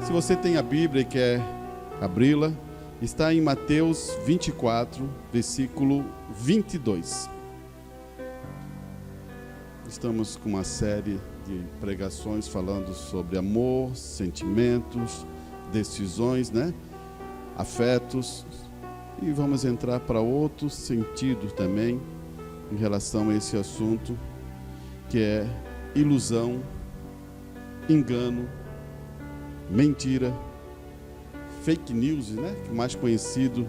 Se você tem a Bíblia e quer abri-la, está em Mateus 24, versículo 22. Estamos com uma série de pregações falando sobre amor, sentimentos, decisões, afetos. E vamos entrar para outro sentido também em relação a esse assunto, que é ilusão, engano, mentira, fake news, que é mais conhecido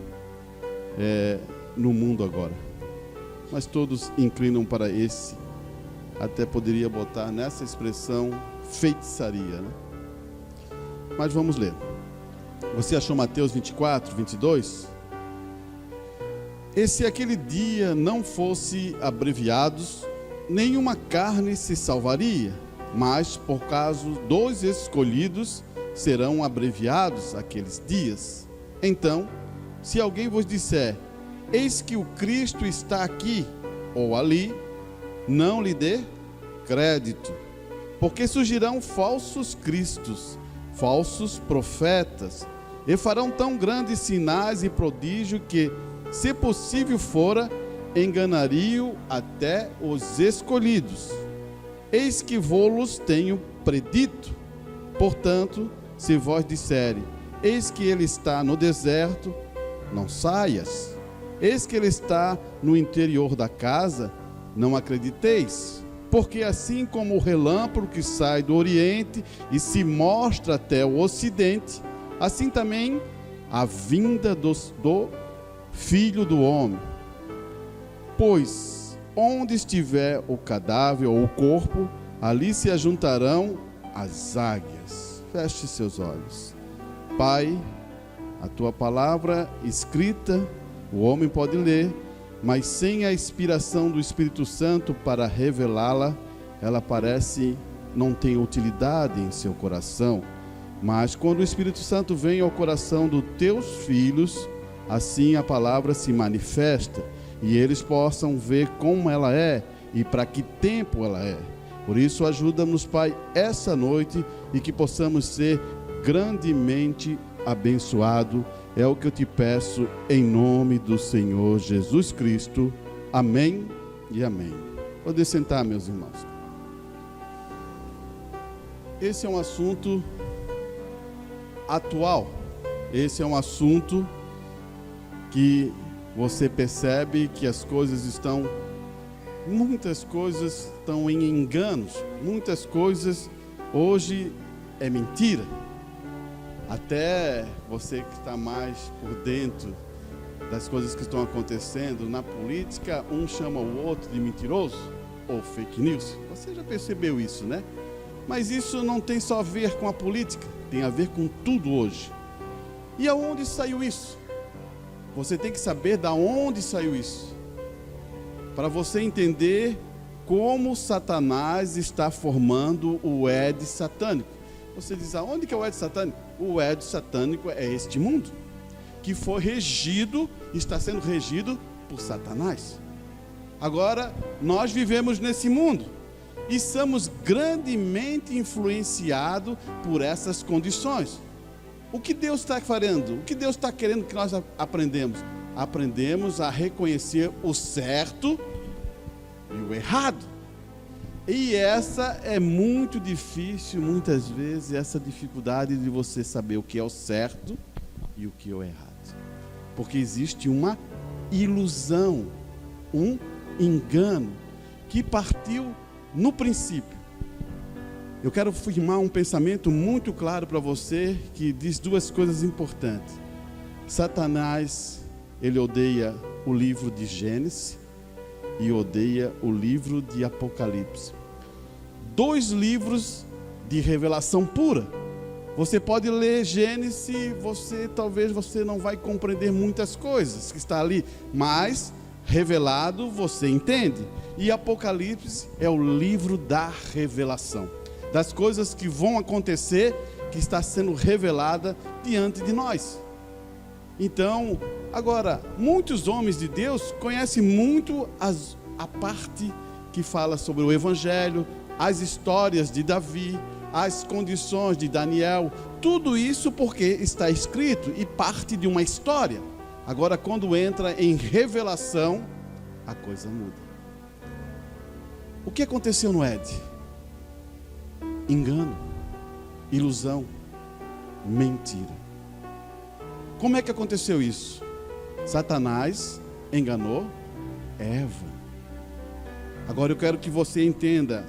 no mundo agora. Mas todos inclinam para esse, até poderia botar nessa expressão feitiçaria, Mas vamos ler. Você achou Mateus 24, 22? E se aquele dia não fosse abreviados, nenhuma carne se salvaria, mas por causa dos escolhidos serão abreviados aqueles dias. Então, se alguém vos disser, eis que o Cristo está aqui ou ali, não lhe dê crédito, porque surgirão falsos cristos, falsos profetas, e farão tão grandes sinais e prodígios que, se possível fora, enganariam até os escolhidos. Eis que vô-los tenho predito. Portanto, se vós disserem, eis que ele está no deserto, não saias. Eis que ele está no interior da casa, não acrediteis. Porque assim como o relâmpago que sai do oriente e se mostra até o ocidente, assim também a vinda do Filho do Homem. Pois onde estiver o cadáver ou o corpo, ali se ajuntarão as águias. Feche seus olhos. Pai, a tua palavra escrita, o homem pode ler, mas sem a inspiração do Espírito Santo para revelá-la, ela parece não ter utilidade em seu coração. Mas quando o Espírito Santo vem ao coração dos teus filhos, assim a palavra se manifesta e eles possam ver como ela é e para que tempo ela é. Por isso, ajuda-nos, Pai, essa noite e que possamos ser grandemente abençoados. É o que eu te peço em nome do Senhor Jesus Cristo. Amém e amém. Pode sentar, meus irmãos. Esse é um assunto atual. Esse é um assunto que você percebe que muitas coisas estão em enganos, muitas coisas hoje é mentira. Até você que está mais por dentro das coisas que estão acontecendo na política, um chama o outro de mentiroso ou fake news. Você já percebeu isso, Mas isso não tem só a ver com a política, tem a ver com tudo hoje. E aonde saiu isso? Você tem que saber de onde saiu isso, para você entender como Satanás está formando o Éden satânico. Você diz, aonde que é o Éden satânico? O Éden satânico é este mundo, que foi regido, está sendo regido por Satanás. Agora, nós vivemos nesse mundo e somos grandemente influenciados por essas condições. O que Deus está fazendo? O que Deus está querendo que nós aprendemos? Aprendemos a reconhecer o certo e o errado. E essa é muito difícil, muitas vezes, essa dificuldade de você saber o que é o certo e o que é o errado. Porque existe uma ilusão, um engano, que partiu no princípio. Eu quero afirmar um pensamento muito claro para você, que diz duas coisas importantes. Satanás, ele odeia o livro de Gênesis e odeia o livro de Apocalipse. Dois livros de revelação pura. Você pode ler Gênesis, talvez você não vai compreender muitas coisas que está ali, mas revelado você entende. E Apocalipse é o livro da revelação, das coisas que vão acontecer, que está sendo revelada diante de nós. Então, agora, muitos homens de Deus conhecem muito a parte que fala sobre o Evangelho, as histórias de Davi, as condições de Daniel, tudo isso porque está escrito e parte de uma história. Agora, quando entra em revelação, a coisa muda. O que aconteceu no Éden? Engano, ilusão, mentira. Como é que aconteceu isso? Satanás enganou Eva. Agora eu quero que você entenda,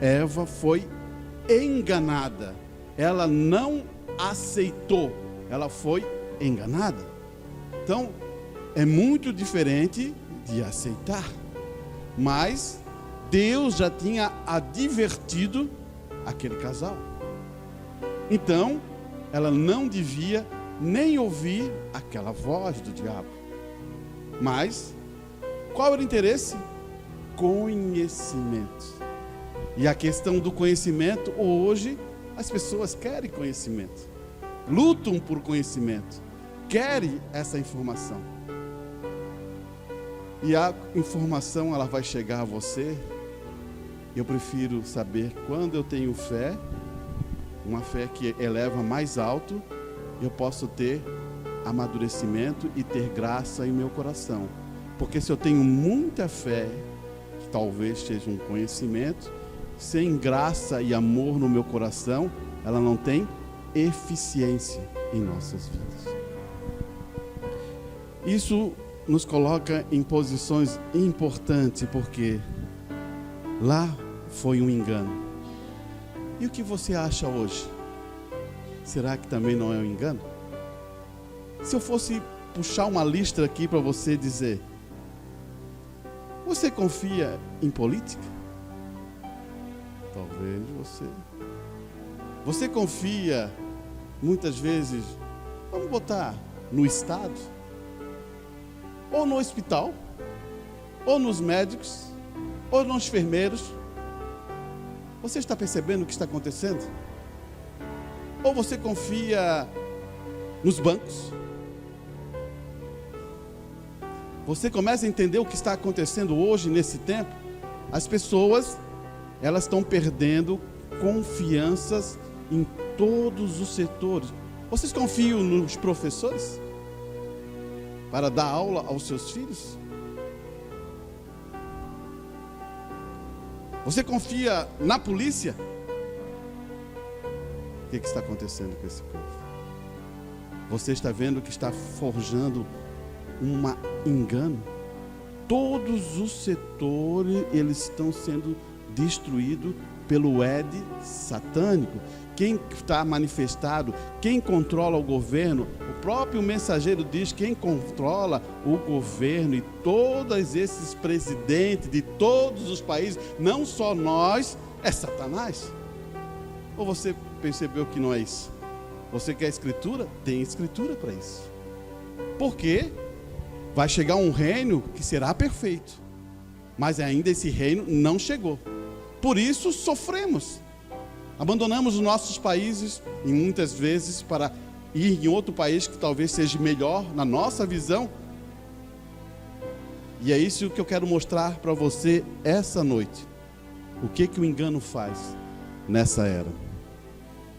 Eva foi enganada. Ela não aceitou, ela foi enganada. Então, é muito diferente de aceitar. Mas Deus já tinha advertido aquele casal. Então, ela não devia nem ouvir aquela voz do diabo. Mas, qual era o interesse? Conhecimento. E a questão do conhecimento, hoje, as pessoas querem conhecimento. Lutam por conhecimento. Querem essa informação. E a informação, ela vai chegar a você. Eu prefiro saber quando eu tenho fé, uma fé que eleva mais alto, eu posso ter amadurecimento e ter graça em meu coração. Porque se eu tenho muita fé, que talvez seja um conhecimento, sem graça e amor no meu coração, ela não tem eficiência em nossas vidas. Isso nos coloca em posições importantes, porque lá foi um engano. E o que você acha hoje? Será que também não é um engano? Se eu fosse puxar uma lista aqui para você dizer: você confia em política? Talvez você. Você confia, muitas vezes, vamos botar, no Estado? Ou no hospital? Ou nos médicos? Ou nos enfermeiros? Você está percebendo o que está acontecendo? Ou você confia nos bancos? Você começa a entender o que está acontecendo hoje, nesse tempo? As pessoas, elas estão perdendo confianças em todos os setores. Vocês confiam nos professores para dar aula aos seus filhos? Você confia na polícia? O que está acontecendo com esse povo? Você está vendo que está forjando um engano? Todos os setores, eles estão sendo destruídos pelo Éden satânico. Quem está manifestado, quem controla o governo, o próprio mensageiro diz: quem controla o governo e todos esses presidentes de todos os países, não só nós, é Satanás. Ou você percebeu que não é isso? Você quer escritura? Tem escritura para isso. Porque vai chegar um reino que será perfeito, mas ainda esse reino não chegou. Por isso sofremos. Abandonamos os nossos países, e muitas vezes para ir em outro país que talvez seja melhor na nossa visão. E é isso que eu quero mostrar para você essa noite. O que o engano faz nessa era.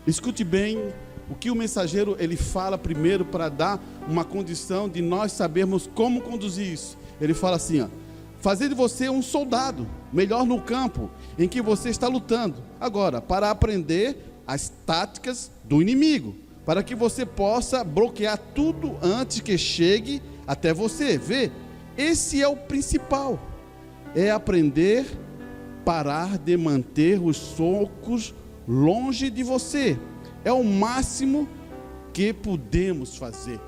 Escute bem o que o mensageiro ele fala primeiro, para dar uma condição de nós sabermos como conduzir isso. Ele fala assim, ó: fazer de você um soldado melhor no campo em que você está lutando. Agora, para aprender as táticas do inimigo, para que você possa bloquear tudo antes que chegue até você. Vê, esse é o principal. É aprender, parar de manter os socos longe de você. É o máximo que podemos fazer.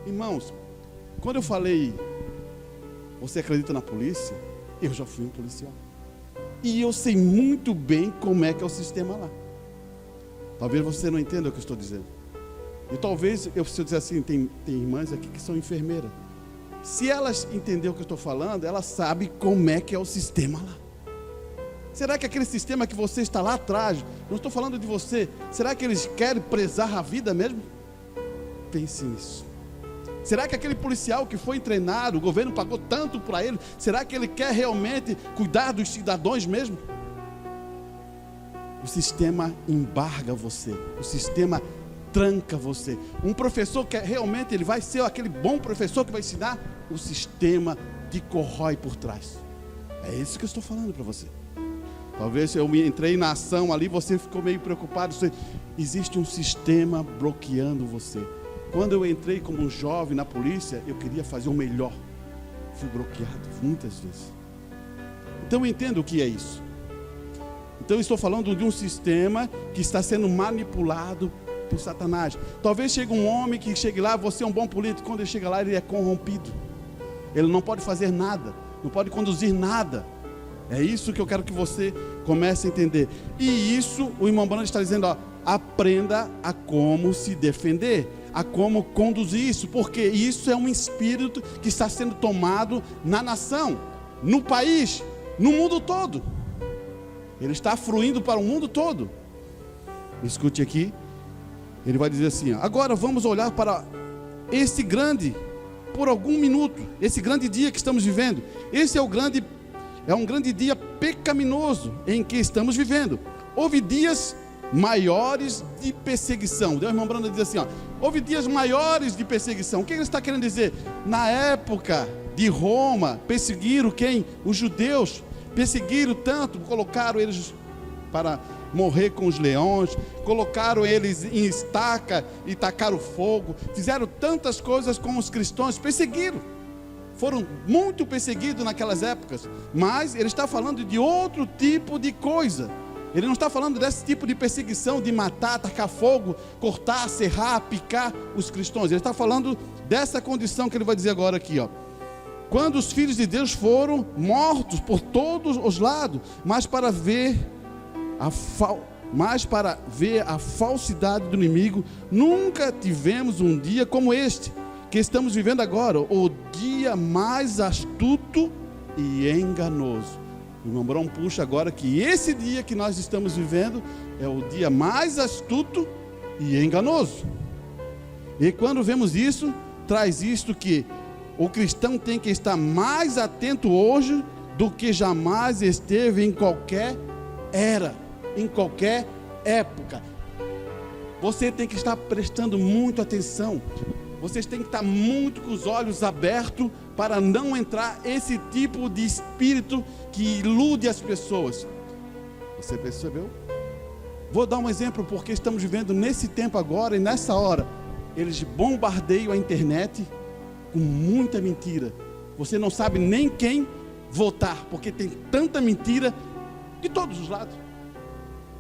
Irmãos, quando eu falei, você acredita na polícia? Eu já fui um policial. E eu sei muito bem como é que é o sistema lá. Talvez você não entenda o que eu estou dizendo. E talvez, se eu dizer assim, tem irmãs aqui que são enfermeiras. Se elas entenderem o que eu estou falando, elas sabem como é que é o sistema lá. Será que aquele sistema que você está lá atrás, não estou falando de você, será que eles querem prezar a vida mesmo? Pense nisso. Será que aquele policial que foi treinado, o governo pagou tanto para ele, será que ele quer realmente cuidar dos cidadãos mesmo? o sistema embarga você, o sistema tranca você. Um professor que realmente ele vai ser aquele bom professor que vai ensinar, o sistema te corrói por trás. É isso que eu estou falando para você. Talvez eu entrei na ação ali, você ficou meio preocupado. Existe um sistema bloqueando você. Quando eu entrei como um jovem na polícia, eu queria fazer o melhor. Fui bloqueado muitas vezes. Então eu entendo o que é isso. Então eu estou falando de um sistema que está sendo manipulado por Satanás. Talvez chegue um homem que chegue lá, você é um bom político. Quando ele chega lá, ele é corrompido. Ele não pode fazer nada, não pode conduzir nada. É isso que eu quero que você comece a entender. E isso, o irmão Branham está dizendo, ó, aprenda a como se defender, a como conduzir isso, porque isso é um espírito que está sendo tomado na nação, no país, no mundo todo. Ele está fluindo para o mundo todo. Escute aqui, ele vai dizer assim, ó, agora vamos olhar para esse grande, por algum minuto, esse grande dia que estamos vivendo. Esse é um grande dia pecaminoso em que estamos vivendo. Houve dias maiores de perseguição. O irmão Branham diz assim, ó, houve dias maiores de perseguição. O que ele está querendo dizer? Na época de Roma, perseguiram quem? Os judeus. Perseguiram tanto, colocaram eles para morrer com os leões, colocaram eles em estaca e tacaram fogo, fizeram tantas coisas com os cristãos, perseguiram. Foram muito perseguidos naquelas épocas, mas ele está falando de outro tipo de coisa. Ele não está falando desse tipo de perseguição, de matar, tacar fogo, cortar, serrar, picar os cristãos. Ele está falando dessa condição que ele vai dizer agora aqui, ó. Quando os filhos de Deus foram mortos por todos os lados, mas para ver a falsidade do inimigo, nunca tivemos um dia como este que estamos vivendo agora, o dia mais astuto e enganoso. O irmão Branham puxa agora que esse dia que nós estamos vivendo é o dia mais astuto e enganoso. E quando vemos isso, traz isto que o cristão tem que estar mais atento hoje do que jamais esteve em qualquer era, em qualquer época. Você tem que estar prestando muito atenção. Vocês têm que estar muito com os olhos abertos para não entrar esse tipo de espírito que ilude as pessoas. Você percebeu? Vou dar um exemplo, porque estamos vivendo nesse tempo agora e nessa hora. Eles bombardeiam a internet com muita mentira. Você não sabe nem quem votar, porque tem tanta mentira de todos os lados.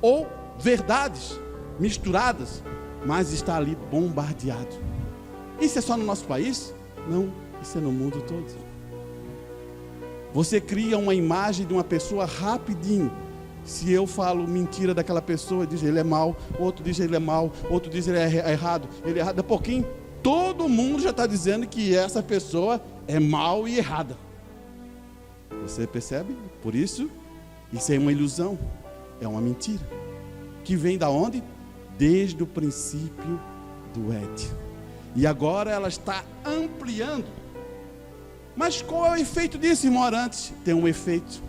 Ou verdades misturadas, mas está ali bombardeado. Isso é só no nosso país? Não, isso é no mundo todo. Você cria uma imagem de uma pessoa rapidinho. Se eu falo mentira daquela pessoa, diz ele é mau, outro diz ele é mau, outro diz ele é errado, ele é errado. Daqui a pouquinho, todo mundo já está dizendo que essa pessoa é mau e errada. Você percebe? Por isso, isso é uma ilusão, é uma mentira. Que vem da onde? Desde o princípio do Éden. E agora ela está ampliando. Mas qual é o efeito disso, irmão Arantes? Tem um efeito.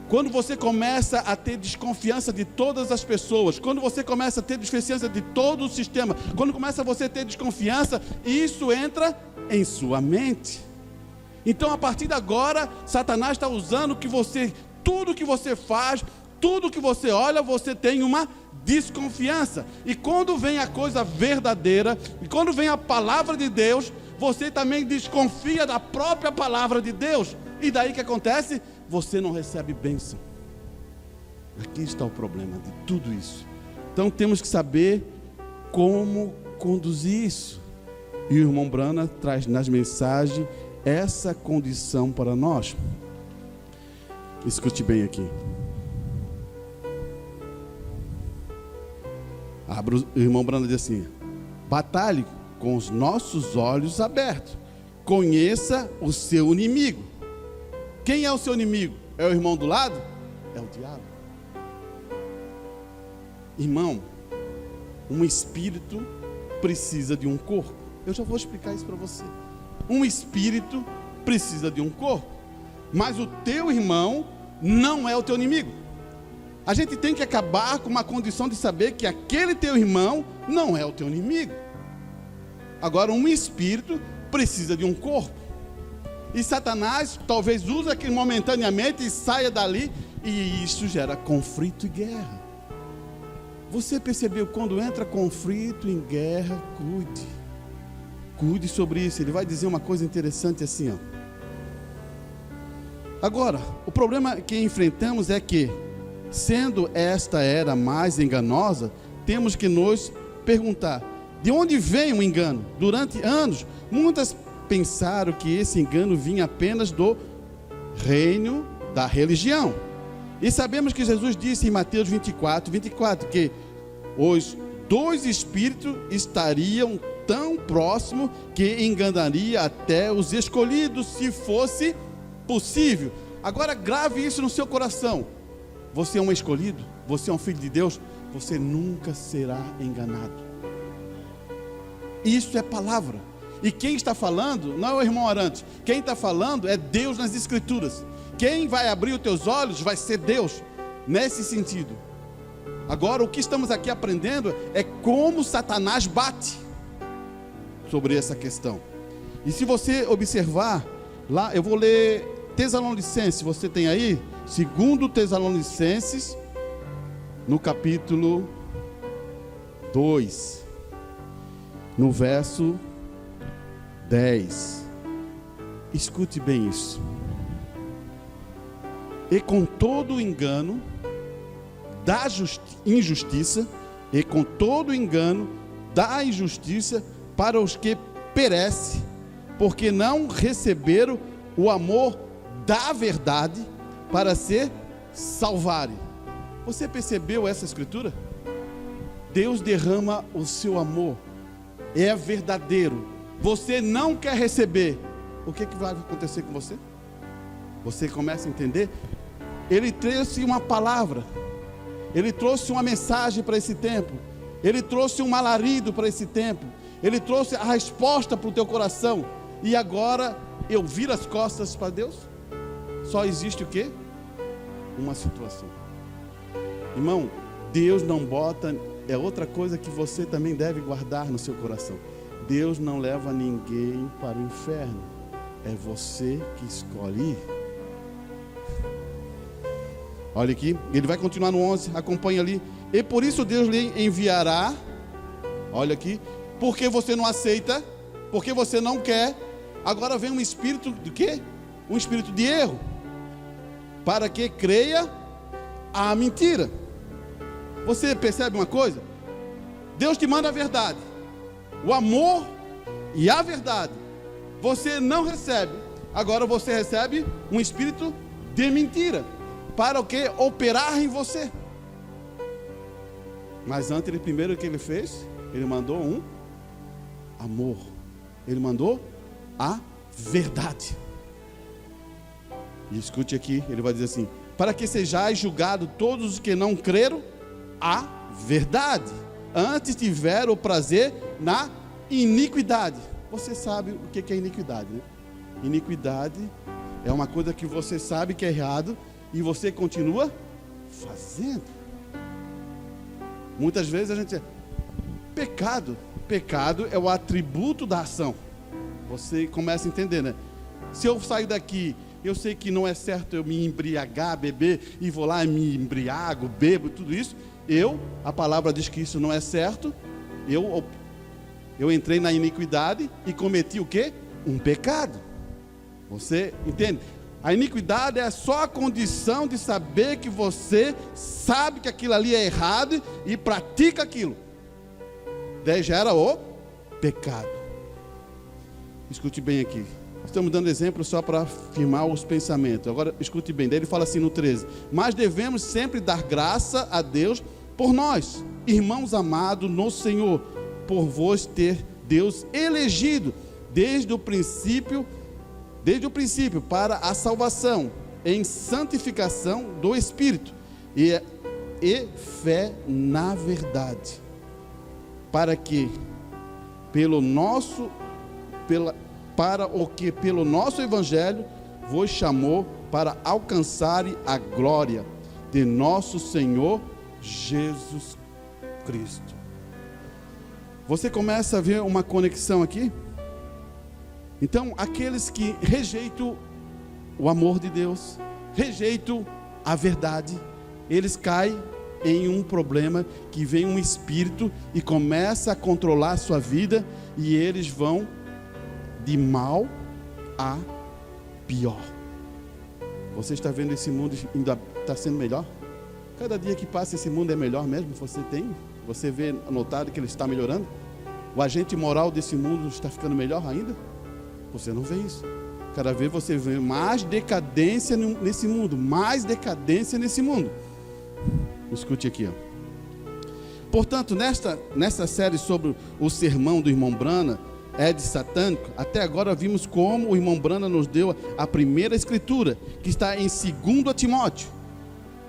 Quando você começa a ter desconfiança de todas as pessoas, quando você começa a ter desconfiança de todo o sistema, quando começa você a ter desconfiança, isso entra em sua mente. Então, a partir de agora, Satanás está usando que você, tudo que você faz, tudo que você olha, você tem uma desconfiança. E quando vem a coisa verdadeira, e quando vem a palavra de Deus, você também desconfia da própria palavra de Deus. E daí que acontece? Você não recebe bênção. Aqui está o problema de tudo isso. Então temos que saber como conduzir isso. E o irmão Branham traz nas mensagens essa condição para nós. Escute bem aqui. O irmão Branham diz assim: batalhe com os nossos olhos abertos. Conheça o seu inimigo. Quem é o seu inimigo? É o irmão do lado? É o diabo. Irmão, um espírito precisa de um corpo. Eu já vou explicar isso para você. Um espírito precisa de um corpo. Mas o teu irmão não é o teu inimigo. A gente tem que acabar com uma condição de saber que aquele teu irmão não é o teu inimigo. Agora, um espírito precisa de um corpo. E Satanás talvez use aquilo momentaneamente e saia dali, e isso gera conflito e guerra. Você percebeu, quando entra conflito em guerra, cuide sobre isso. Ele vai dizer uma coisa interessante assim, ó. Agora, o problema que enfrentamos é que, sendo esta era mais enganosa, temos que nos perguntar: de onde vem o engano? Durante anos, muitas pensaram que esse engano vinha apenas do reino da religião. E sabemos que Jesus disse em Mateus 24, que os dois espíritos estariam tão próximos que enganaria até os escolhidos, se fosse possível. Agora grave isso no seu coração. Você é um escolhido, você é um filho de Deus, você nunca será enganado. Isso é palavra. E quem está falando não é o irmão Arantes. Quem está falando é Deus nas Escrituras. Quem vai abrir os teus olhos vai ser Deus, nesse sentido. Agora, o que estamos aqui aprendendo é como Satanás bate sobre essa questão. E se você observar, lá eu vou ler Tessalonicenses, você tem aí? 2 Tessalonicenses, no capítulo 2, no verso 10. Escute bem isso. E com todo o engano da injustiça, e com todo o engano da injustiça para os que perecem, porque não receberam o amor da verdade para se salvarem. Você percebeu essa escritura? Deus derrama o seu amor, é verdadeiro. Você não quer receber, o que vai acontecer com você? Você começa a entender? Ele trouxe uma palavra, ele trouxe uma mensagem para esse tempo, ele trouxe um alarido para esse tempo, ele trouxe a resposta para o teu coração. E agora eu viro as costas para Deus? Só existe o quê? Uma situação. Irmão, Deus não bota, é outra coisa que você também deve guardar no seu coração. Deus não leva ninguém para o inferno, é você que escolhe ir. Olha aqui, ele vai continuar no 11, acompanha ali. E por isso Deus lhe enviará, olha aqui, porque você não aceita, porque você não quer. Agora vem um espírito de quê? Um espírito de erro, para que creia a mentira. Você percebe uma coisa? Deus te manda a verdade, o amor e a verdade. Você não recebe. Agora você recebe um espírito de mentira, para o que? Operar em você. Mas antes, primeiro que ele fez, ele mandou um amor. Ele mandou a verdade. E escute aqui, ele vai dizer assim: para que sejais julgados todos os que não creram a verdade, antes tiveram o prazer na iniquidade. Você sabe o que é iniquidade, né? Iniquidade é uma coisa que você sabe que é errado e você continua fazendo. Muitas vezes a gente pecado é o atributo da ação. Você começa a entender, né? Se eu sair daqui, eu sei que não é certo eu me embriagar, beber, e vou lá e me embriago, bebo, tudo isso. A palavra diz que isso não é certo. Eu entrei na iniquidade e cometi o quê? Um pecado. Você entende? A iniquidade é só a condição de saber que você sabe que aquilo ali é errado e pratica aquilo. Daí gera o pecado. Escute bem aqui. Estamos dando exemplo só para firmar os pensamentos. Agora escute bem. Daí ele fala assim no 13: mas devemos sempre dar graça a Deus por nós, irmãos amados no Senhor, por vos ter Deus elegido desde o princípio para a salvação, em santificação do Espírito e fé na verdade, para o que pelo nosso Evangelho vos chamou para alcançar a glória de nosso Senhor Jesus Cristo. Você começa a ver uma conexão aqui? Então, aqueles que rejeitam o amor de Deus, rejeitam a verdade, eles caem em um problema que vem um espírito e começa a controlar a sua vida, e eles vão de mal a pior. Você está vendo esse mundo ainda está sendo melhor? Cada dia que passa esse mundo é melhor mesmo? Você vê notado que ele está melhorando? O agente moral desse mundo está ficando melhor ainda? Você não vê isso. Cada vez você vê mais decadência nesse mundo, mais decadência nesse mundo. Escute aqui, ó. Portanto, nesta série sobre o sermão do irmão Brana, Ed Satânico, até agora vimos como o irmão Brana nos deu a primeira escritura, que está em 2 Timóteo.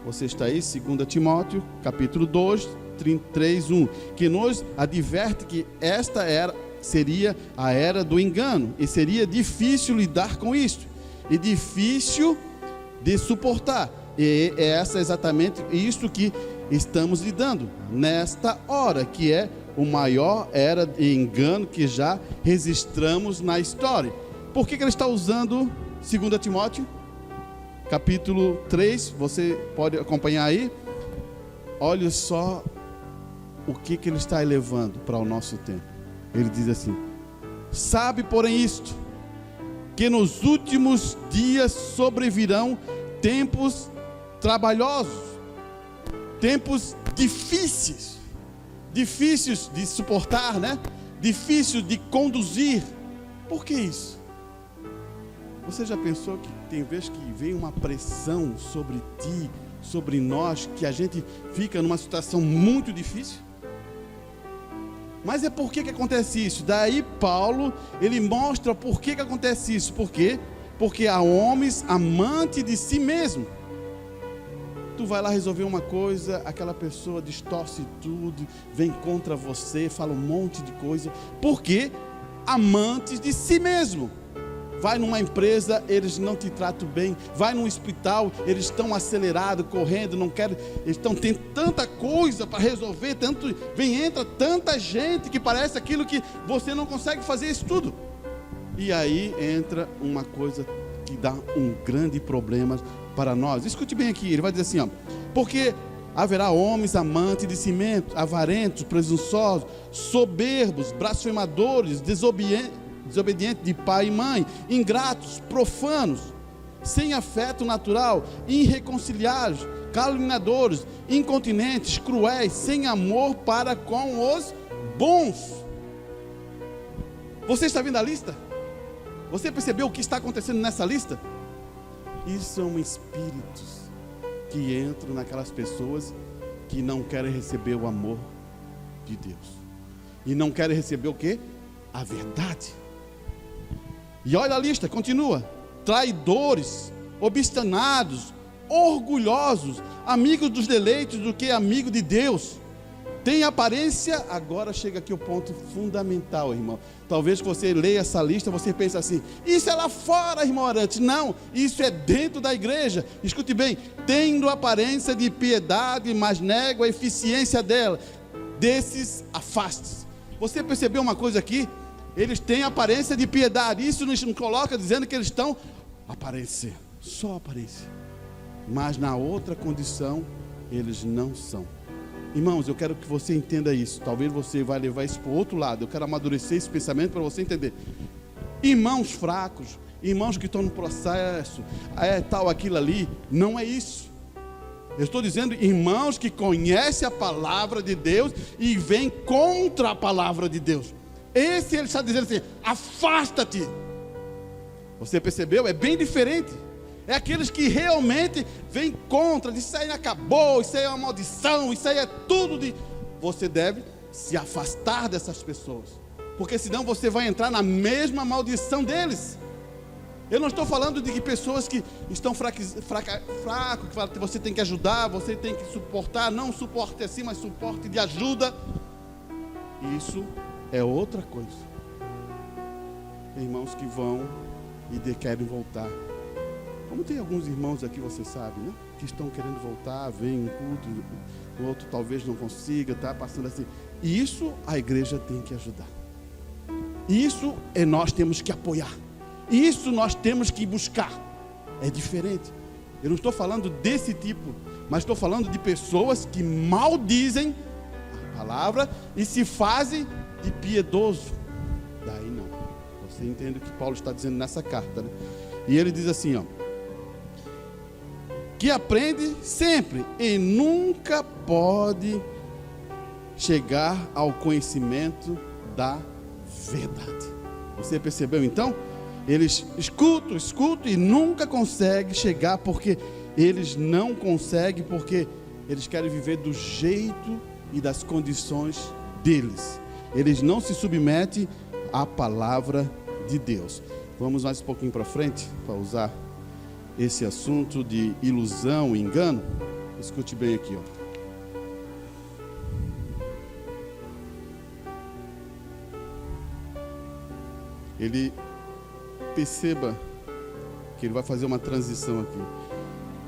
Você está aí, 2 Timóteo, capítulo 2, 33, 1, que nos adverte que esta seria a era do engano, e seria difícil lidar com isto, e difícil de suportar. E é exatamente isso que estamos lidando nesta hora, que é o maior era de engano que já registramos na história. Por que ele está usando 2 Timóteo? Capítulo 3, você pode acompanhar aí. Olha só o que ele está elevando para o nosso tempo. Ele diz assim: sabe, porém, isto, que nos últimos dias sobrevirão tempos trabalhosos, tempos difíceis de suportar, né? Difícil de conduzir. Por que isso? Você já pensou que tem vezes que vem uma pressão sobre ti, sobre nós, que a gente fica numa situação muito difícil? Mas é por que acontece isso? Daí Paulo, ele mostra por que acontece isso. Por quê? Porque há homens amantes de si mesmo. Tu vai lá resolver uma coisa, aquela pessoa distorce tudo, vem contra você, fala um monte de coisa. Por quê? Amantes de si mesmo. Vai numa empresa, eles não te tratam bem. Vai num hospital, eles estão acelerados, correndo, não querem. Eles estão tendo tanta coisa para resolver, entra tanta gente que parece aquilo que você não consegue fazer isso tudo. E aí entra uma coisa que dá um grande problema para nós. Escute bem aqui, ele vai dizer assim, ó: porque haverá homens amantes de si mesmos, avarentos, presunçosos, soberbos, blasfemadores, desobedientes de pai e mãe, ingratos, profanos, sem afeto natural, irreconciliáveis, caluniadores, incontinentes, cruéis, sem amor para com os bons. Você está vendo a lista? Você percebeu o que está acontecendo nessa lista? Isso são espíritos que entram naquelas pessoas que não querem receber o amor de Deus. E não querem receber o quê? A verdade. E olha a lista, continua: traidores, obstinados, orgulhosos, amigos dos deleites do que amigo de Deus. Tem aparência, agora chega aqui o ponto fundamental, irmão. Talvez você leia essa lista, você pense assim: isso é lá fora, irmão Arante. Não, isso é dentro da igreja. Escute bem: tendo aparência de piedade, mas nega a eficiência dela. Desses afaste-se. Você percebeu uma coisa aqui? Eles têm aparência de piedade. Isso nos coloca dizendo que eles estão aparecendo, só aparência. Mas na outra condição, eles não são. Irmãos, eu quero que você entenda isso. Talvez você vai levar isso para o outro lado. Eu quero amadurecer esse pensamento para você entender. Irmãos fracos, irmãos que estão no processo, tal, aquilo ali, não é isso. Eu estou dizendo irmãos que conhecem a palavra de Deus e vêm contra a palavra de Deus. Esse ele está dizendo assim: afasta-te. Você percebeu? É bem diferente. É aqueles que realmente vêm contra, isso aí acabou, isso aí é uma maldição, isso aí é tudo de... Você deve se afastar dessas pessoas, porque senão você vai entrar na mesma maldição deles. Eu não estou falando de que pessoas que estão fracos, que você tem que ajudar, você tem que suportar. Não suporte assim, mas suporte de ajuda. Isso é outra coisa. Tem irmãos que vão e querem voltar. Como tem alguns irmãos aqui, você sabe, né? que estão querendo voltar, vem um culto, o outro talvez não consiga, está passando assim. E isso a igreja tem que ajudar. Isso nós temos que apoiar. Isso nós temos que buscar. É diferente. Eu não estou falando desse tipo, mas estou falando de pessoas que maldizem a palavra e se fazem de piedoso. Daí não. Você entende o que Paulo está dizendo nessa carta, né? E ele diz assim, ó, que aprende sempre e nunca pode chegar ao conhecimento da verdade. Você percebeu então? Eles escutam e nunca conseguem chegar, porque eles não conseguem, porque eles querem viver do jeito e das condições deles. Eles não se submetem à palavra de Deus. Vamos mais um pouquinho para frente, para usar esse assunto de ilusão e engano. Escute bem aqui, ó. Ele perceba que ele vai fazer uma transição aqui.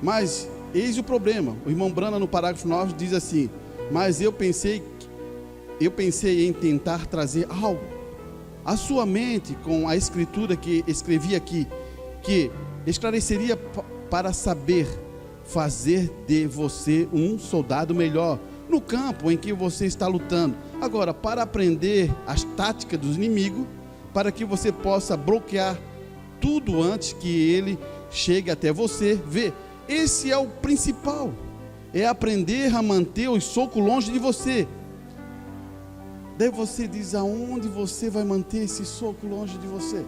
Mas eis o problema. O irmão Brana, no parágrafo 9, diz assim: mas eu pensei em tentar trazer algo à sua mente com a escritura que escrevi aqui, que esclareceria para saber fazer de você um soldado melhor no campo em que você está lutando. Agora, para aprender as táticas dos inimigos, para que você possa bloquear tudo antes que ele chegue até você. Vê, esse é o principal, é aprender a manter o soco longe de você. Daí você diz, aonde você vai manter esse soco longe de você?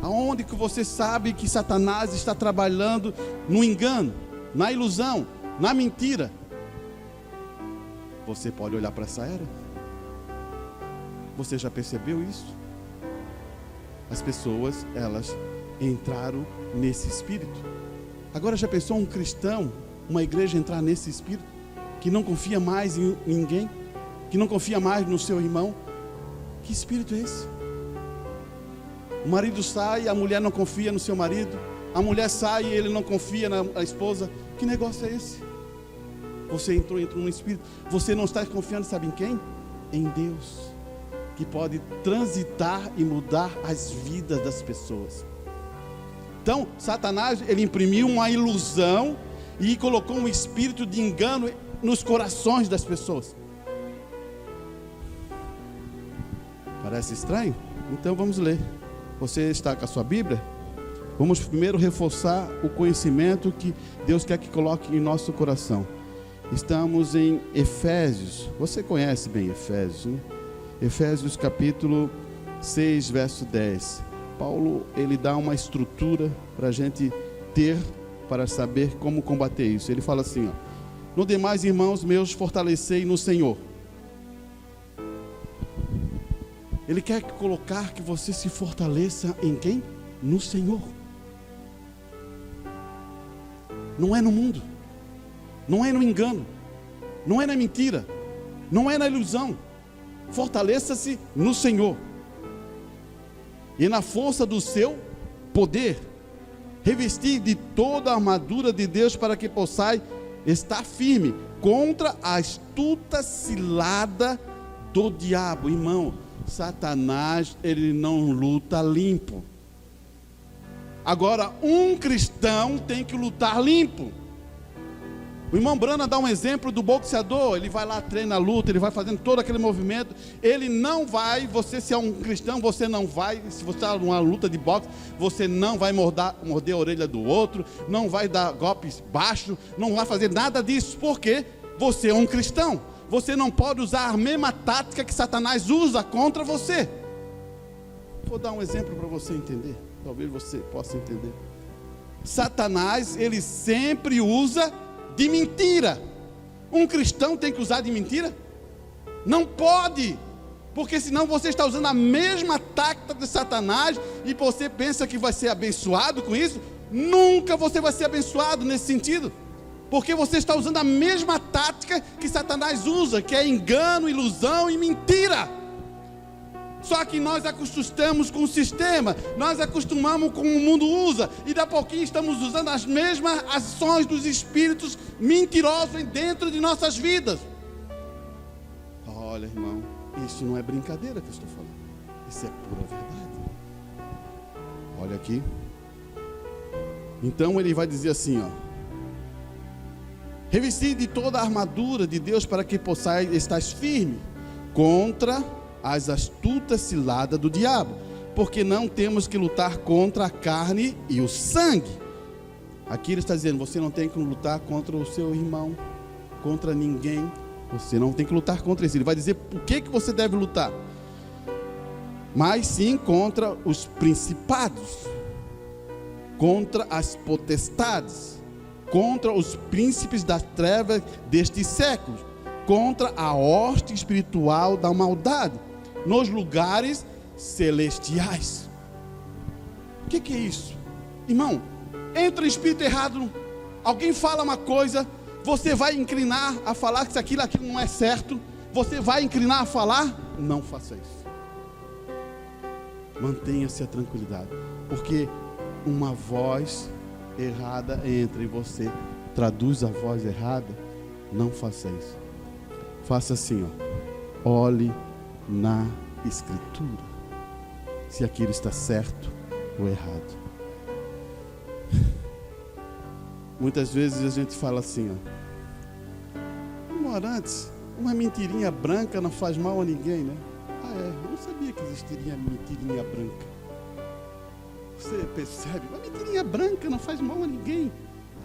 Aonde que você sabe que Satanás está trabalhando no engano, na ilusão, na mentira? Você pode olhar para essa era. Você já percebeu isso? As pessoas, elas entraram nesse espírito. Agora já pensou um cristão, uma igreja entrar nesse espírito? Que não confia mais em ninguém? Que não confia mais no seu irmão? Que espírito é esse? O marido sai, a mulher não confia no seu marido. A mulher sai e ele não confia na esposa. Que negócio é esse? Você entrou num espírito. Você não está confiando, sabe em quem? Em Deus, que pode transitar e mudar as vidas das pessoas. Então, Satanás, ele imprimiu uma ilusão e colocou um espírito de engano nos corações das pessoas. Parece estranho? Então vamos ler. Você está com a sua Bíblia? Vamos primeiro reforçar o conhecimento que Deus quer que coloque em nosso coração. Estamos em Efésios. Você conhece bem Efésios, né? Efésios capítulo 6, verso 10. Paulo, ele dá uma estrutura para a gente ter, para saber como combater isso. Ele fala assim, ó: no demais, irmãos meus, fortalecei no Senhor. Ele quer colocar que você se fortaleça em quem? No Senhor. Não é no mundo, não é no engano, não é na mentira, não é na ilusão. Fortaleça-se no Senhor e na força do seu poder, revestir de toda a armadura de Deus, para que possais estar firme contra a astuta cilada do diabo. Irmão, Satanás, ele não luta limpo. Agora, um cristão tem que lutar limpo. O irmão Brana dá um exemplo do boxeador. Ele vai lá, treina a luta, ele vai fazendo todo aquele movimento. Ele não vai, você se é um cristão, você não vai, se você está numa luta de boxe, você não vai morder a orelha do outro, não vai dar golpes baixos, não vai fazer nada disso, porque você é um cristão. Você não pode usar a mesma tática que Satanás usa contra você. Vou dar um exemplo para você entender. Talvez você possa entender. Satanás, ele sempre usa de mentira. Um cristão tem que usar de mentira? Não pode, porque senão você está usando a mesma tática de Satanás e você pensa que vai ser abençoado com isso. Nunca você vai ser abençoado nesse sentido, porque você está usando a mesma tática que Satanás usa, que é engano, ilusão e mentira. Só que nós acostumamos com o sistema, nós acostumamos com o mundo usa, e daqui a pouquinho estamos usando as mesmas ações dos espíritos mentirosos dentro de nossas vidas. Olha, irmão, isso não é brincadeira que eu estou falando, isso é pura verdade. Olha aqui. Então ele vai dizer assim, ó: revesti de toda a armadura de Deus para que possais estar firme contra as astutas ciladas do diabo, porque não temos que lutar contra a carne e o sangue. Aqui ele está dizendo, você não tem que lutar contra o seu irmão, contra ninguém, você não tem que lutar contra isso. Ele vai dizer o que você deve lutar, mas sim contra os principados, contra as potestades, contra os príncipes das trevas deste século, contra a hoste espiritual da maldade nos lugares celestiais. O que é isso? Irmão, entra espírito errado, alguém fala uma coisa, você vai inclinar a falar que aquilo não é certo, você vai inclinar a falar? Não faça isso. Mantenha-se a tranquilidade, porque uma voz errada entra e você traduz a voz errada. Não faça isso. Faça assim, ó: olhe na escritura se aquilo está certo ou errado. Muitas vezes a gente fala assim, ó: ignorantes, uma mentirinha branca não faz mal a ninguém, né? Ah, é, eu não sabia que existiria mentirinha branca. Você percebe? Uma mentirinha branca não faz mal a ninguém.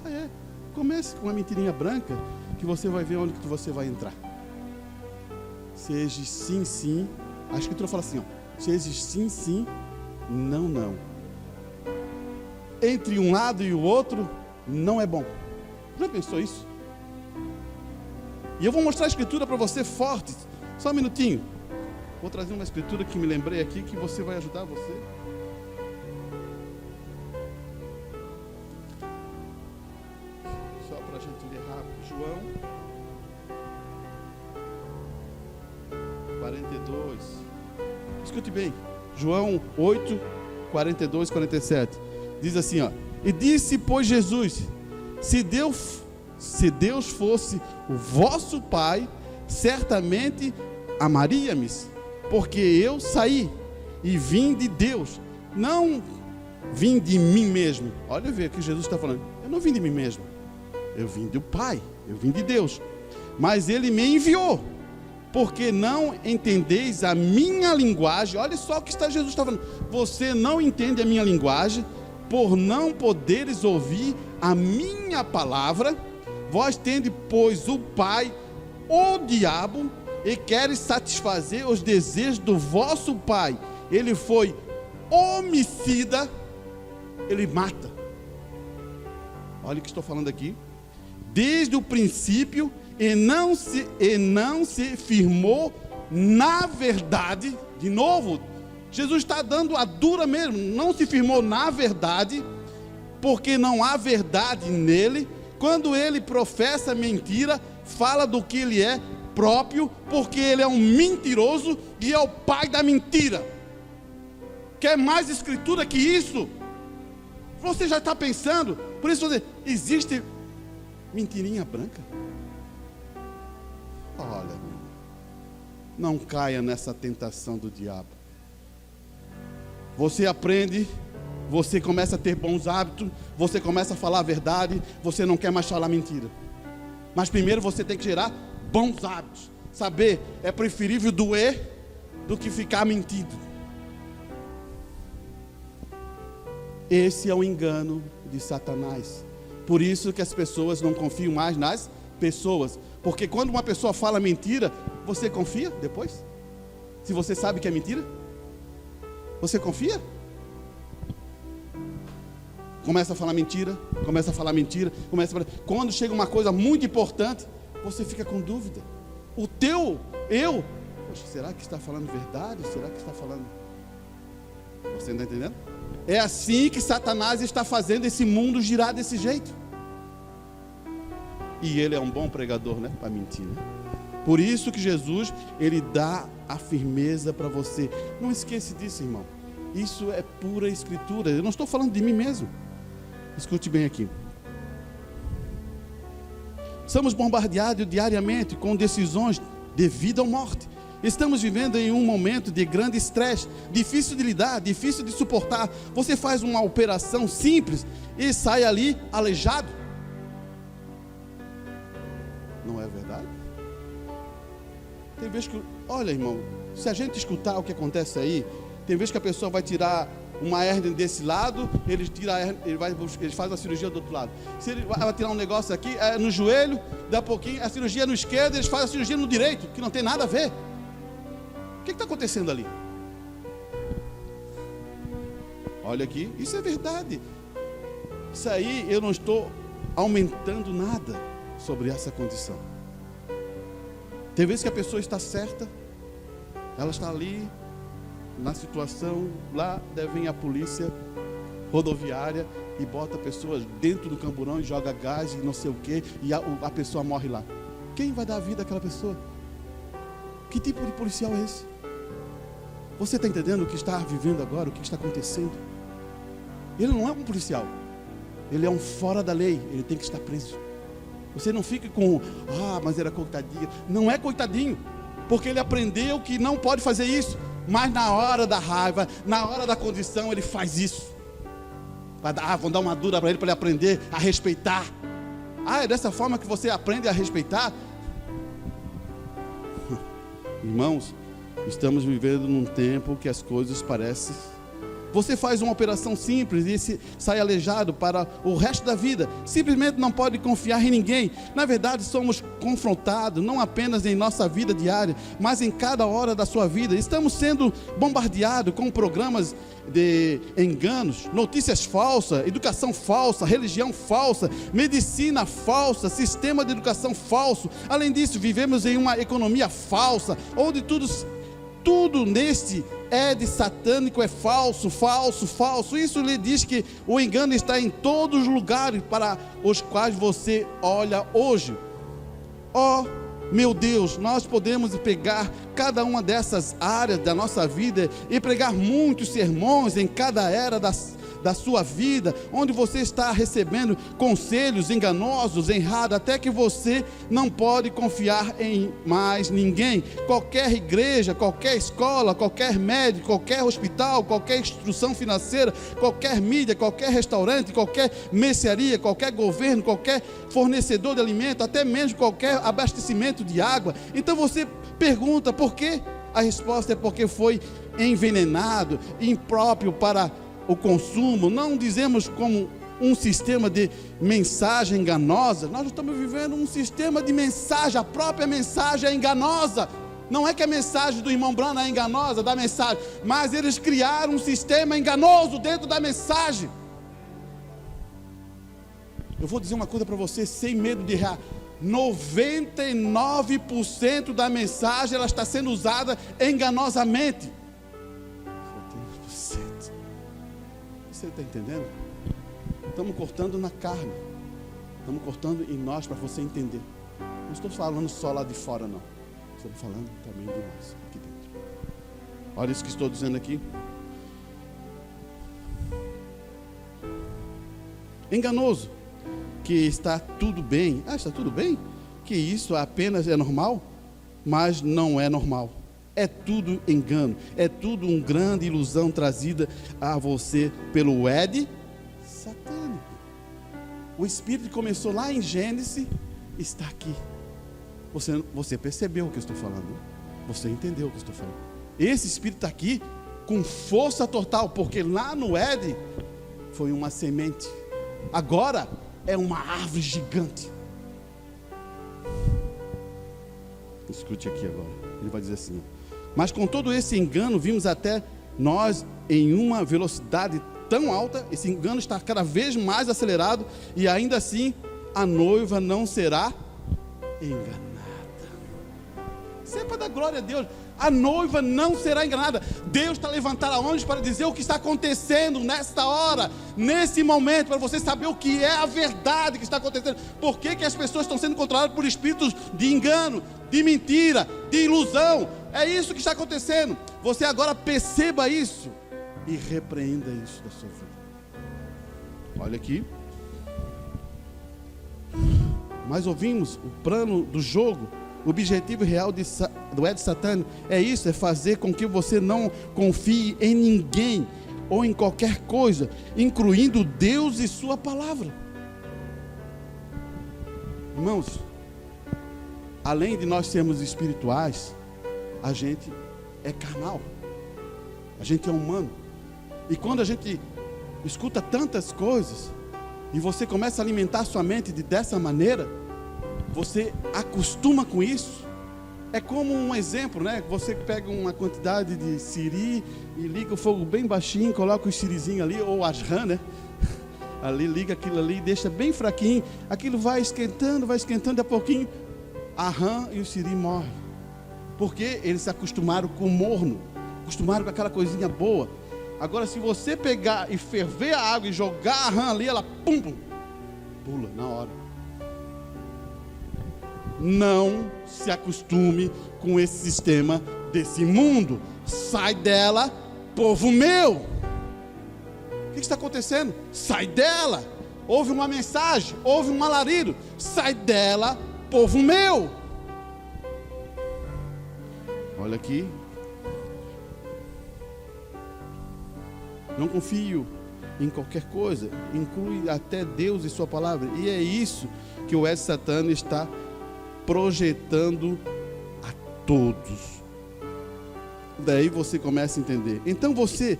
Ah, é, comece com uma mentirinha branca, que você vai ver onde que você vai entrar. Seja sim, sim. A escritura fala assim, ó: seja sim, sim, não, não. Entre um lado e o outro não é bom. Já pensou isso? E eu vou mostrar a escritura para você forte. Só um minutinho. Vou trazer uma escritura que me lembrei aqui, que você vai ajudar você. Só para a gente ler rápido. João 42. Escute bem. João 8, 42, 47. Diz assim, ó: e disse, pois, Jesus: se Deus fosse o vosso Pai, certamente amaria-me, porque eu saí e vim de Deus, não vim de mim mesmo. Olha, vê o que Jesus está falando. Eu não vim de mim mesmo, eu vim do Pai, eu vim de Deus. Mas Ele me enviou, porque não entendeis a minha linguagem. Olha só o que Jesus está falando. Você não entende a minha linguagem, por não poderes ouvir a minha palavra. Vós tendes, pois, o Pai, o diabo, e queres satisfazer os desejos do vosso pai. Ele foi homicida, ele mata. Olha o que estou falando aqui. Desde o princípio, e não se firmou na verdade. De novo, Jesus está dando a dura mesmo. Não se firmou na verdade, porque não há verdade nele. Quando ele professa mentira, fala do que ele é próprio, porque ele é um mentiroso e é o pai da mentira. Quer mais escritura que isso? Você já está pensando? Por isso você, existe mentirinha branca? Olha, não caia nessa tentação do diabo. Você aprende, você começa a ter bons hábitos, você começa a falar a verdade, você não quer mais falar mentira. Mas primeiro você tem que gerar bons hábitos. Saber, é preferível doer do que ficar mentindo. Esse é o engano de Satanás. Por isso que as pessoas não confiam mais nas pessoas. Porque quando uma pessoa fala mentira, você confia depois? Se você sabe que é mentira, você confia? Começa a falar mentira, começa a falar mentira, quando chega uma coisa muito importante, você fica com dúvida. O teu eu, poxa, será que está falando verdade? Será que está falando? Você está entendendo? É assim que Satanás está fazendo esse mundo girar desse jeito. E ele é um bom pregador, né? Para mentir, né? Por isso que Jesus, ele dá a firmeza para você. Não esqueça disso, irmão. Isso é pura escritura. Eu não estou falando de mim mesmo. Escute bem aqui. Somos bombardeados diariamente com decisões de vida ou morte. Estamos vivendo em um momento de grande estresse, difícil de lidar, difícil de suportar. Você faz uma operação simples e sai ali aleijado. Não é verdade? Tem vezes que, olha, irmão, se a gente escutar o que acontece aí, tem vezes que a pessoa vai tirar uma hérnia desse lado, eles fazem a cirurgia do outro lado. Se ele vai tirar um negócio aqui, no joelho, daqui a pouquinho, a cirurgia no esquerdo, eles fazem a cirurgia no direito, que não tem nada a ver. O que está acontecendo ali? Olha aqui, isso é verdade. Isso aí, eu não estou aumentando nada sobre essa condição. Tem vezes que a pessoa está certa, ela está ali, na situação, lá vem a polícia rodoviária e bota pessoas dentro do camburão e joga gás e não sei o que, e a pessoa morre lá. Quem vai dar a vida àquela pessoa? Que tipo de policial é esse? Você está entendendo o que está vivendo agora, o que está acontecendo? Ele não é um policial, ele é um fora da lei, ele tem que estar preso. Você não fica com, mas era coitadinho. Não é coitadinho, porque ele aprendeu que não pode fazer isso. Mas na hora da raiva, na hora da condição, ele faz isso. Vão dar uma dura para ele aprender a respeitar. É dessa forma que você aprende a respeitar? Irmãos, estamos vivendo num tempo que as coisas parecem... Você faz uma operação simples e sai aleijado para o resto da vida. Simplesmente não pode confiar em ninguém. Na verdade, somos confrontados, não apenas em nossa vida diária, mas em cada hora da sua vida. Estamos sendo bombardeados com programas de enganos, notícias falsas, educação falsa, religião falsa, medicina falsa, sistema de educação falso. Além disso, vivemos em uma economia falsa, onde tudo neste de satânico é falso, falso, falso. Isso lhe diz que o engano está em todos os lugares para os quais você olha hoje. Meu Deus, nós podemos pegar cada uma dessas áreas da nossa vida e pregar muitos sermões em cada era da sua vida, onde você está recebendo conselhos enganosos, errados, até que você não pode confiar em mais ninguém. Qualquer igreja, qualquer escola, qualquer médico, qualquer hospital, qualquer instituição financeira, qualquer mídia, qualquer restaurante, qualquer mercearia, qualquer governo, qualquer fornecedor de alimento, até mesmo qualquer abastecimento de água. Então você pergunta por quê? A resposta é porque foi envenenado, impróprio para o consumo. Não dizemos como um sistema de mensagem enganosa. Nós estamos vivendo um sistema de mensagem. A própria mensagem é enganosa. Não é que a mensagem do irmão Branham é enganosa, da mensagem, mas eles criaram um sistema enganoso dentro da mensagem. Eu vou dizer uma coisa para você sem medo de errar. 99% da mensagem ela está sendo usada enganosamente. Você está entendendo? Estamos cortando na carne, estamos cortando em nós, para você entender. Não estou falando só lá de fora, não. Estou falando também de nós, aqui dentro. Olha isso que estou dizendo aqui. Enganoso, que está tudo bem. Está tudo bem? Que isso apenas é normal? Mas não é normal. É tudo engano, é tudo uma grande ilusão trazida a você pelo satânico. O Espírito começou lá em Gênesis, está aqui. Você percebeu o que eu estou falando? Você entendeu o que eu estou falando? Esse Espírito está aqui com força total, porque lá no Éden foi uma semente, agora é uma árvore gigante. Escute aqui agora, ele vai dizer assim: mas com todo esse engano, vimos até nós em uma velocidade tão alta, esse engano está cada vez mais acelerado, e ainda assim a noiva não será enganada. Isso é para dar glória a Deus. A noiva não será enganada. Deus está levantando aonde para dizer o que está acontecendo nesta hora, nesse momento, para você saber o que é a verdade que está acontecendo. Por que as pessoas estão sendo controladas por espíritos de engano, de mentira, de ilusão? É isso que está acontecendo. Você agora perceba isso e repreenda isso da sua vida. Olha aqui. Mas ouvimos o plano do jogo. O objetivo real do Ed Satan é isso, é fazer com que você não confie em ninguém ou em qualquer coisa, incluindo Deus e sua palavra. Irmãos, além de nós sermos espirituais, a gente é carnal, a gente é humano. E quando a gente escuta tantas coisas e você começa a alimentar sua mente dessa maneira, você acostuma com isso. É como um exemplo, né? Você pega uma quantidade de siri e liga o fogo bem baixinho, coloca o sirizinho ali, ou as rã, né? Ali liga aquilo ali e deixa bem fraquinho. Aquilo vai esquentando, de a pouquinho a rã e o siri morrem. Porque eles se acostumaram com o morno, acostumaram com aquela coisinha boa. Agora, se você pegar e ferver a água e jogar a rã ali, ela pum, pula na hora. Não se acostume com esse sistema desse mundo. Sai dela, povo meu. O que está acontecendo? Sai dela. Houve uma mensagem, houve um alarido. Sai dela, povo meu. Olha aqui. Não confio em qualquer coisa. Inclui até Deus e sua palavra. E é isso que o Ed Satan está projetando a todos. Daí você começa a entender. Então você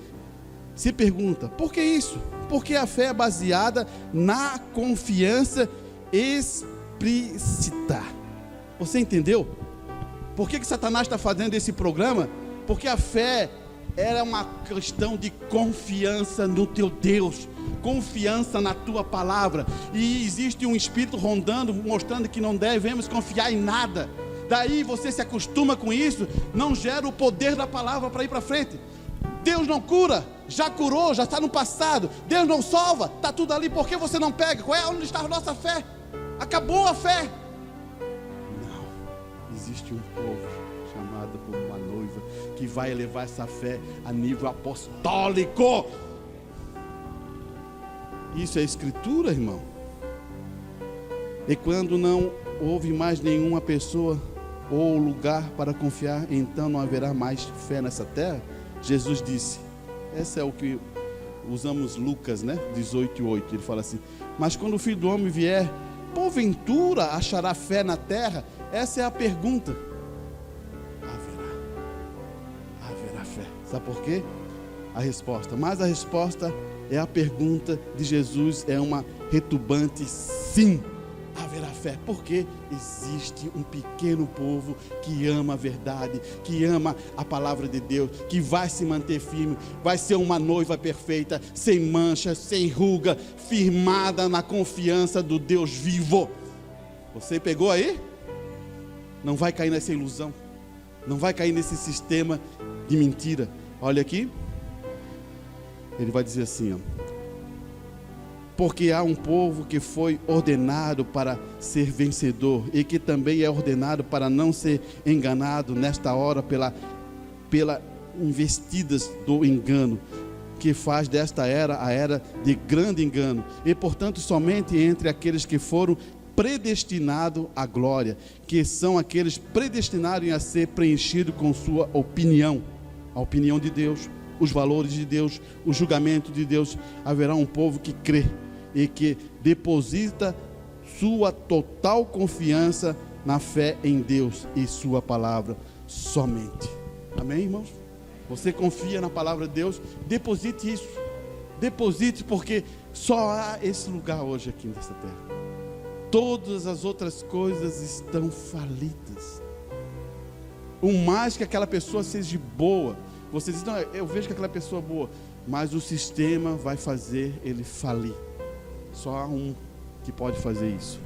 se pergunta, por que isso? Porque a fé é baseada na confiança explícita. Você entendeu? Por que Satanás está fazendo esse programa? Porque a fé era uma questão de confiança no teu Deus, confiança na tua palavra. E existe um espírito rondando, mostrando que não devemos confiar em nada. Daí você se acostuma com isso, não gera o poder da palavra para ir para frente. Deus não cura, já curou, já está no passado. Deus não salva, está tudo ali. Por que você não pega? Onde está a nossa fé? Acabou a fé. Não, existe um povo chamado como uma noiva que vai elevar essa fé a nível apostólico. Isso é escritura, irmão. E quando não houve mais nenhuma pessoa ou lugar para confiar, então não haverá mais fé nessa terra. Jesus disse, esse é o que usamos Lucas, né? 18:8, ele fala assim, mas quando o Filho do Homem vier, porventura achará fé na terra? Essa é a pergunta. Haverá fé. Sabe por quê? A resposta, mas a resposta é a pergunta de Jesus, é uma retumbante sim. Haverá fé, porque existe um pequeno povo que ama a verdade, que ama a palavra de Deus, que vai se manter firme, vai ser uma noiva perfeita, sem mancha, sem ruga, firmada na confiança do Deus vivo. Você pegou aí? Não vai cair nessa ilusão, não vai cair nesse sistema de mentira. Olha aqui, ele vai dizer assim, ó, porque há um povo que foi ordenado para ser vencedor e que também é ordenado para não ser enganado nesta hora pela investidas do engano, que faz desta era a era de grande engano, e portanto somente entre aqueles que foram predestinados à glória, que são aqueles predestinados a ser preenchidos com sua opinião, a opinião de Deus, os valores de Deus, o julgamento de Deus. Haverá um povo que crê e que deposita sua total confiança na fé em Deus e sua palavra somente. Amém, irmãos? Você confia na palavra de Deus? Deposite isso. Deposite, porque só há esse lugar hoje aqui nessa terra. Todas as outras coisas estão falidas. O mais que aquela pessoa seja boa, você diz, não, eu vejo que aquela pessoa é boa, mas o sistema vai fazer ele falir. Só há um que pode fazer isso.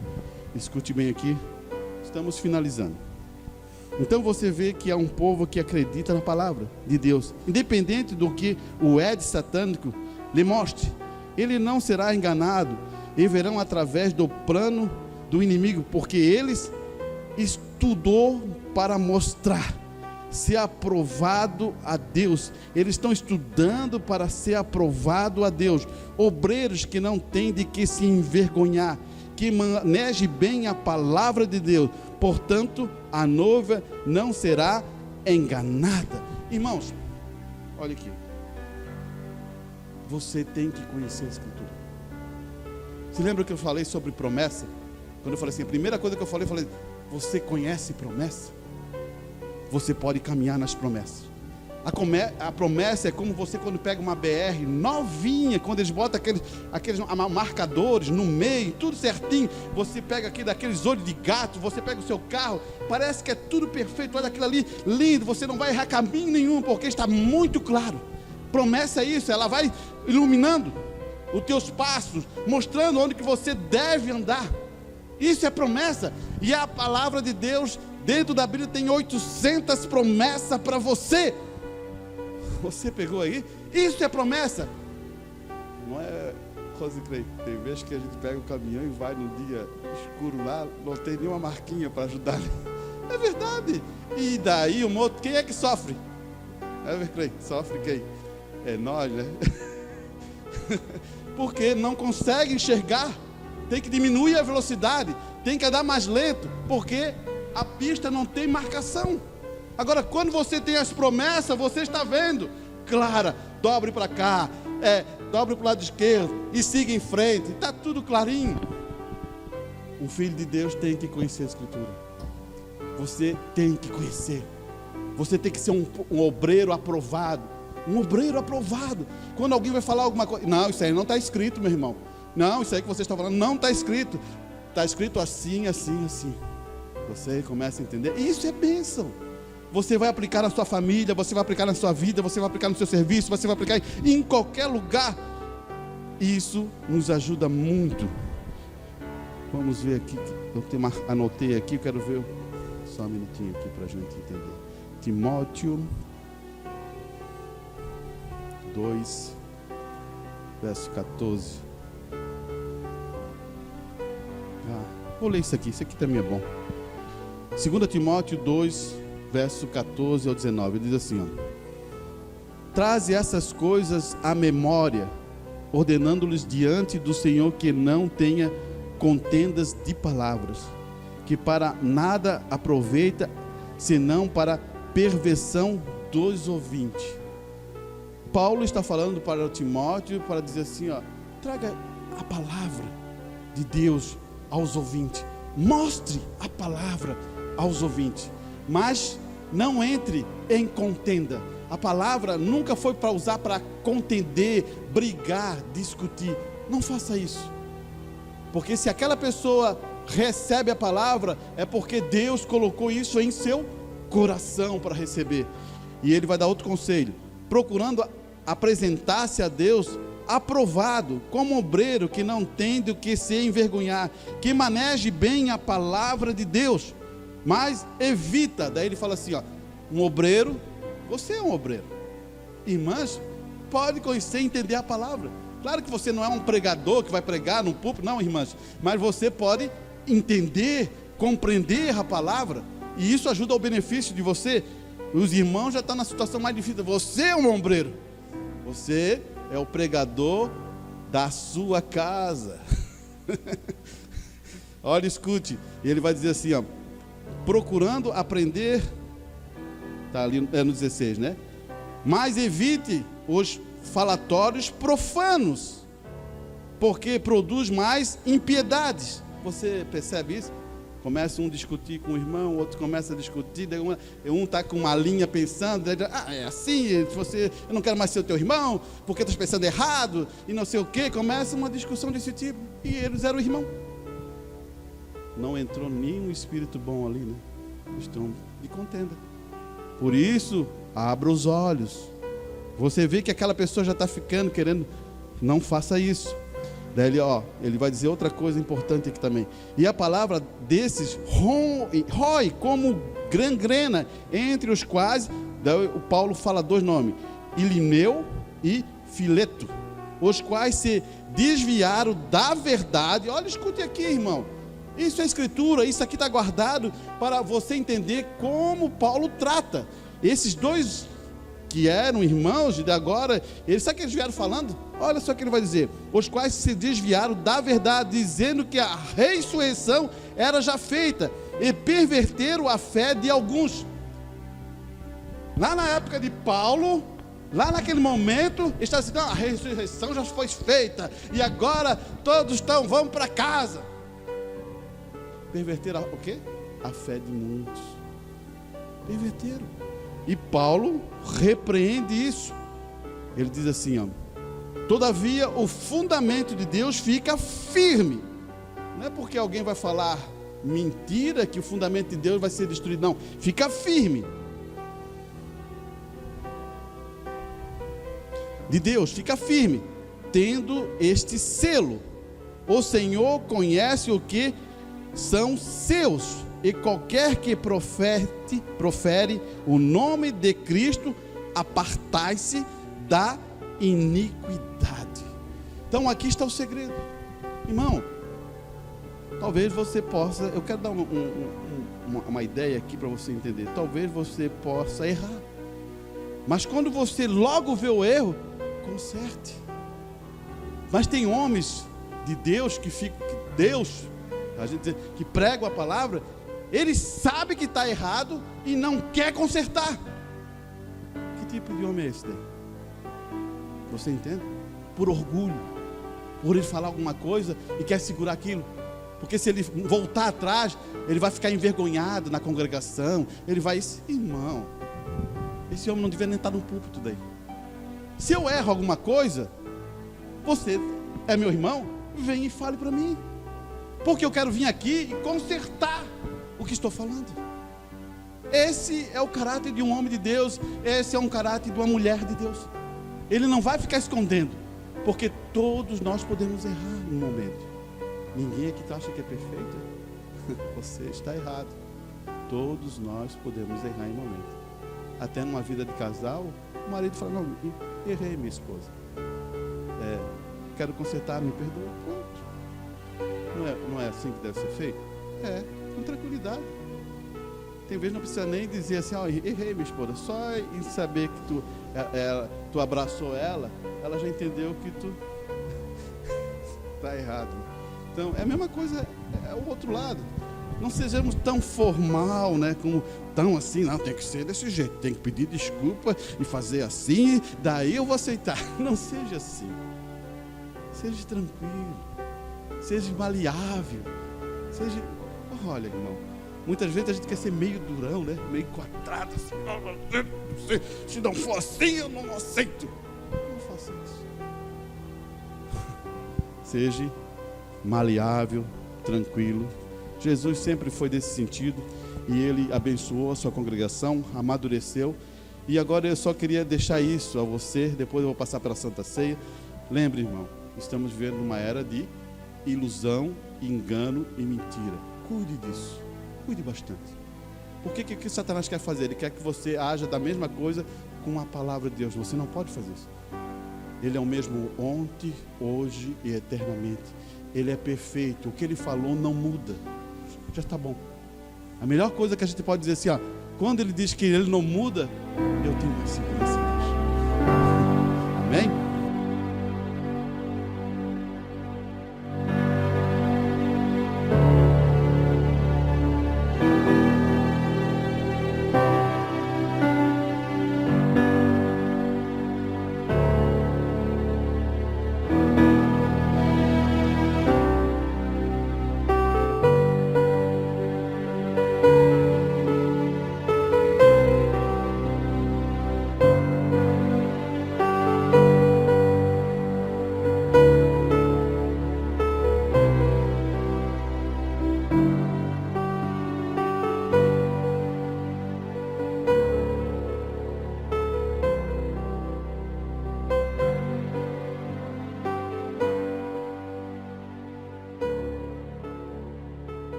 Escute bem aqui, estamos finalizando. Então você vê que é um povo que acredita na palavra de Deus, independente do que o Ed satânico lhe mostre. Ele não será enganado e verão através do plano do inimigo, porque eles estudou para mostrar ser aprovado a Deus. Eles estão estudando para ser aprovado a Deus. Obreiros que não têm de que se envergonhar, que maneje bem a palavra de Deus. Portanto, a noiva não será enganada. Irmãos, olha aqui. Você tem que conhecer a Escritura. Você lembra que eu falei sobre promessa? Quando eu falei assim, a primeira coisa que eu falei, você conhece promessa? Você pode caminhar nas promessas. A promessa é como você quando pega uma BR novinha, quando eles botam aqueles marcadores no meio, tudo certinho, você pega aqui daqueles olhos de gato, você pega o seu carro, parece que é tudo perfeito, olha aquilo ali, lindo, você não vai errar caminho nenhum, porque está muito claro. Promessa é isso, ela vai iluminando os teus passos, mostrando onde que você deve andar. Isso é promessa, e a palavra de Deus, dentro da Bíblia tem 800 promessas para você. Você pegou aí? Isso é promessa. Não é, Rosiclei, tem vezes que a gente pega o caminhão e vai no dia escuro lá, não tem nenhuma marquinha para ajudar. É verdade. E daí o moto, quem é que sofre? É verdade, sofre quem? É nós, né? Porque não consegue enxergar. Tem que diminuir a velocidade, tem que andar mais lento, porque a pista não tem marcação. Agora, quando você tem as promessas, você está vendo, clara, dobre para cá, dobre para o lado esquerdo e siga em frente, está tudo clarinho. Um filho de Deus tem que conhecer a Escritura. Você tem que conhecer. Você tem que ser um obreiro aprovado. Um obreiro aprovado. Quando alguém vai falar alguma coisa, não, isso aí não está escrito, meu irmão. Não, isso aí que você está falando não está escrito. Está escrito assim, assim, assim. Você começa a entender. E isso é bênção. Você vai aplicar na sua família, você vai aplicar na sua vida, você vai aplicar no seu serviço, você vai aplicar em qualquer lugar. Isso nos ajuda muito. Vamos ver aqui. Eu anotei aqui, eu quero ver. Só um minutinho aqui para a gente entender. Timóteo 2, verso 14. Vou ler isso aqui também é bom. 2 Timóteo 2, verso 14 ao 19, ele diz assim, ó: traze essas coisas à memória, ordenando-lhes diante do Senhor que não tenha contendas de palavras, que para nada aproveita, senão para perversão dos ouvintes. Paulo está falando para Timóteo para dizer assim, ó, traga a palavra de Deus aos ouvintes, mostre a palavra aos ouvintes, mas não entre em contenda. A palavra nunca foi para usar para contender, brigar, discutir. Não faça isso, porque se aquela pessoa recebe a palavra, é porque Deus colocou isso em seu coração para receber. E ele vai dar outro conselho, procurando apresentar-se a Deus aprovado, como obreiro que não tem do que se envergonhar, que maneje bem a palavra de Deus, mas evita. Daí ele fala assim, ó, um obreiro, você é um obreiro, irmãs, pode conhecer e entender a palavra. Claro que você não é um pregador que vai pregar no púlpito, não, irmãs, mas você pode entender, compreender a palavra, e isso ajuda ao benefício de você. Os irmãos já estão na situação mais difícil. Você é um obreiro, você é o pregador da sua casa. Olha, escute. E ele vai dizer assim, ó, procurando aprender, está ali no 16, né? Mas evite os falatórios profanos, porque produz mais impiedades. Você percebe isso? Começa um a discutir com o irmão, o outro começa a discutir, um está com uma linha pensando, é assim, eu não quero mais ser o teu irmão, porque estás pensando errado, e não sei o que, começa uma discussão desse tipo, e eles eram irmãos. Não entrou nenhum espírito bom ali, né? Estão de contenda. Por isso, abra os olhos. Você vê que aquela pessoa já está ficando querendo, não faça isso. Daí ele vai dizer outra coisa importante aqui também. E a palavra desses rói como gangrena, entre os quais, daí o Paulo fala dois nomes, Ilineu e Fileto, os quais se desviaram da verdade. Olha, escute aqui, irmão. Isso é escritura, isso aqui está guardado para você entender como Paulo trata. Esses dois que eram irmãos de agora, sabe o que eles vieram falando? Olha só o que ele vai dizer: os quais se desviaram da verdade, dizendo que a ressurreição era já feita, e perverteram a fé de alguns. Lá na época de Paulo, lá naquele momento, está dizendo: a ressurreição já foi feita, e agora todos vamos para casa. Perverteram o quê? A fé de muitos. Perverteram. E Paulo repreende isso. Ele diz assim, todavia o fundamento de Deus fica firme. Não é porque alguém vai falar mentira que o fundamento de Deus vai ser destruído, não. Fica firme. De Deus, fica firme, tendo este selo: o Senhor conhece o que são seus, e qualquer que profere o nome de Cristo, apartai-se da iniquidade. Então aqui está o segredo, irmão. Talvez você possa, eu quero dar uma ideia aqui para você entender. Talvez você possa errar, mas quando você logo vê o erro, conserte. Mas tem homens de Deus que pregam a palavra, ele sabe que está errado e não quer consertar. Que tipo de homem é esse daí? Você entende? Por orgulho, por ele falar alguma coisa e quer segurar aquilo, porque se ele voltar atrás, ele vai ficar envergonhado na congregação. Ele vai, irmão, esse homem não devia nem estar no púlpito daí. Se eu erro alguma coisa, você é meu irmão, vem e fale para mim, porque eu quero vir aqui e consertar o que estou falando. Esse é o caráter de um homem de Deus. Esse é um caráter de uma mulher de Deus. Ele não vai ficar escondendo, porque todos nós podemos errar em um momento. Ninguém aqui acha que é perfeito. Você está errado. Todos nós podemos errar em um momento. Até numa vida de casal, o marido fala: não, errei, minha esposa, quero consertar, me perdoa. Pronto. Não é assim que deve ser feito? Com tranquilidade. Tem vezes não precisa nem dizer assim: errei, minha esposa. Só em saber que tu abraçou ela já entendeu que tu está errado. Então é a mesma coisa, é o outro lado. Não sejamos tão formal, né? Como tão assim, não, tem que ser desse jeito, tem que pedir desculpa e fazer assim, daí eu vou aceitar. Não seja assim. Seja tranquilo, seja maleável, seja. Olha, irmão, muitas vezes a gente quer ser meio durão, né? Meio quadrado, assim, se não for assim, eu não aceito. Não faça isso. Seja maleável, tranquilo. Jesus sempre foi desse sentido, e ele abençoou a sua congregação, amadureceu. E agora eu só queria deixar isso a você. Depois eu vou passar pela Santa Ceia. Lembre, irmão, estamos vivendo uma era de ilusão, engano e mentira. Cuide disso, cuide bastante. Porque o que Satanás quer fazer? Ele quer que você haja da mesma coisa com a palavra de Deus. Você não pode fazer isso. Ele é o mesmo ontem, hoje e eternamente. Ele é perfeito. O que ele falou não muda. Já está bom. A melhor coisa que a gente pode dizer assim, quando ele diz que ele não muda, eu tenho mais segurança em Deus. Amém?